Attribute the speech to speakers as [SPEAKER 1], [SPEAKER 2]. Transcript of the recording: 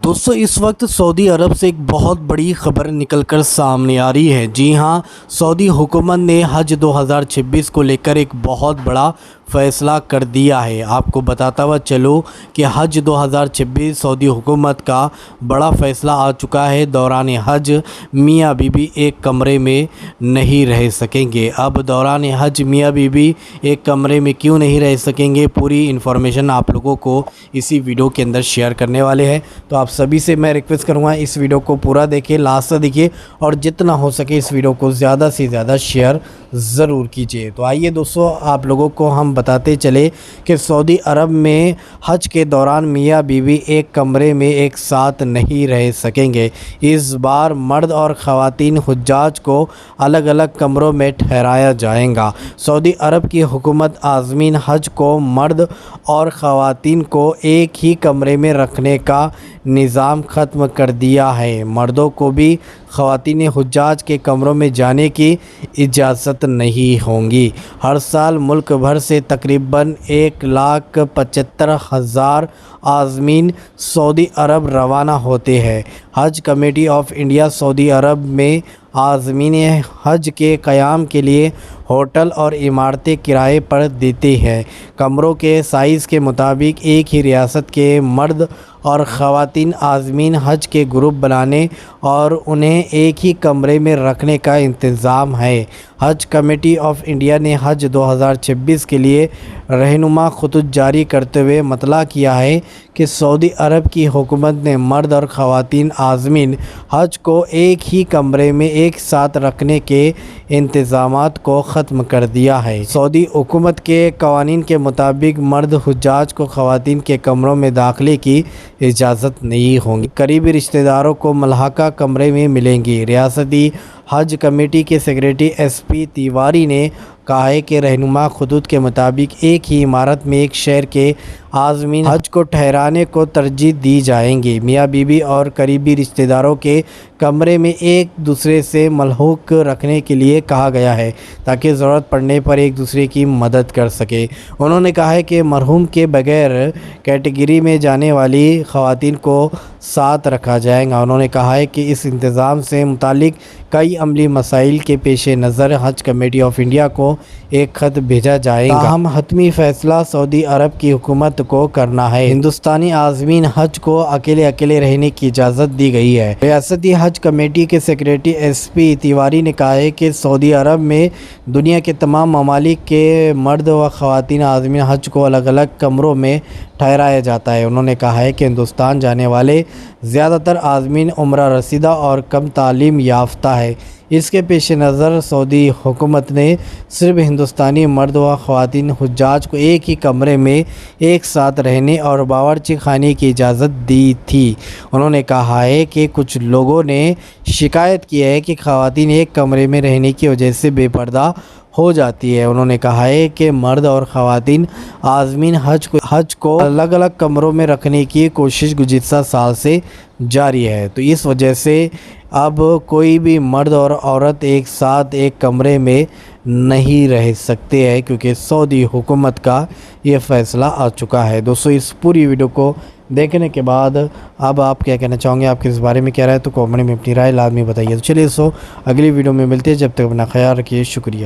[SPEAKER 1] दोस्तों इस वक्त सऊदी अरब से एक बहुत बड़ी खबर निकल कर सामने आ रही है। जी हां, सऊदी हुकूमत ने हज 2026 को लेकर एक बहुत बड़ा फ़ैसला कर दिया है। आपको बताता हुआ चलो कि हज 2026 सऊदी हुकूमत का बड़ा फ़ैसला आ चुका है। दौरान हज मियाँ बीबी एक कमरे में नहीं रह सकेंगे। अब दौरान हज मियाँ बीबी एक कमरे में क्यों नहीं रह सकेंगे, पूरी इन्फॉर्मेशन आप लोगों को इसी वीडियो के अंदर शेयर करने वाले हैं। तो आप सभी से मैं रिक्वेस्ट करूंगा इस वीडियो को पूरा देखिए, लास्ट तक देखिए और जितना हो सके इस वीडियो को ज़्यादा से ज़्यादा शेयर ज़रूर कीजिए। तो आइए दोस्तों, आप लोगों को हम बताते चले कि सऊदी अरब में हज के दौरान मियाँ बीवी एक कमरे में एक साथ नहीं रह सकेंगे। इस बार मर्द और ख़वातीन हुज्जाज को अलग अलग कमरों में ठहराया जाएगा। सऊदी अरब की हुकूमत आज़मीन हज को मर्द और ख़वातीन को एक ही कमरे में रखने का निज़ाम ख़त्म कर दिया है। मर्दों को भी ख़वातीन हुज्जाज के कमरों में जाने की इजाज़त नहीं होगी। हर साल मुल्क भर से तकरीबन 1,75,000 आज़मीन सऊदी अरब रवाना होते हैं। हज कमेटी ऑफ इंडिया सऊदी अरब में आज़मीन हज के क़याम के लिए होटल और इमारतें किराए पर देते हैं। कमरों के साइज़ के मुताबिक एक ही रियासत के मर्द और ख़वातीन आज़मीन हज के ग्रुप बनाने और उन्हें एक ही कमरे में रखने का इंतज़ाम है। हज कमेटी ऑफ इंडिया ने हज 2026 के लिए रहनुमा खतूत जारी करते हुए मतला किया है कि सऊदी अरब की हुकूमत ने मर्द और ख़वातीन आज़मीन हज को एक ही कमरे में एक साथ रखने के इंतज़ामात को ख़त्म कर दिया है। सऊदी हुकूमत के कवानीन के मुताबिक मर्द हुज्जाज को ख़वातीन के कमरों में दाखिले की इजाज़त नहीं होगी। करीबी रिश्तेदारों को मलहका कमरे में मिलेंगी। रियासती हज कमेटी के सेक्रेटरी SP तिवारी ने कहा है कि रहनुमा खतूत के मुताबिक एक ही इमारत में एक शहर के आज़मीन हज को ठहराने को तरजीह दी जाएंगी। मियाँ बीबी और करीबी रिश्तेदारों के कमरे में एक दूसरे से मलहूक रखने के लिए कहा गया है ताकि ज़रूरत पड़ने पर एक दूसरे की मदद कर सके। उन्होंने कहा है कि मरहूम के बगैर कैटेगरी में जाने वाली ख़वातीन को साथ रखा जाएगा। उन्होंने कहा है कि इस इंतज़ाम से मुतालिक कई अमली मसाइल के पेश नज़र हज कमेटी ऑफ इंडिया को एक ख़त भेजा जाएगा। हम हतमी फ़ैसला सऊदी अरब की हुकूमत को करना है। हिंदुस्तानी आज़मीन हज को अकेले अकेले रहने की इजाज़त दी गई है। रियासती हज कमेटी के सेक्रेटरी SP तिवारी ने कहा है कि सऊदी अरब में दुनिया के तमाम ममालिक के मर्द व ख़वातीन आज़मीन हज को अलग अलग कमरों में ठहराया जाता है। उन्होंने कहा है कि हिंदुस्तान जाने वाले ज़्यादातर आज़मीन उम्र रसीदा और कम तालीम याफ्ता है। इसके पेश नज़र सऊदी हुकूमत ने सिर्फ हिंदुस्तानी मर्द व ख़वातीन हुज्जाज को एक ही कमरे में एक साथ रहने और बावर्ची खाने की इजाज़त दी थी। उन्होंने कहा है कि कुछ लोगों ने शिकायत की है कि ख़वातीन एक कमरे में रहने की वजह से बेपर्दा हो जाती है। उन्होंने कहा है कि मर्द और ख़वातीन आज़मीन हज को अलग अलग कमरों में रखने की कोशिश गुज़िश्ता साल से जारी है। तो इस वजह से अब कोई भी मर्द और औरत एक साथ एक कमरे में नहीं रह सकते हैं क्योंकि सऊदी हुकूमत का ये फ़ैसला आ चुका है। दोस्तों इस पूरी वीडियो को देखने के बाद अब आप क्या कहना चाहोगे, आपके इस बारे में क्या राय है, तो कमेंट में अपनी राय लाजमी बताइए। तो चलिए दोस्तों अगली वीडियो में मिलते हैं, जब तक अपना ख्याल रखिए। शुक्रिया।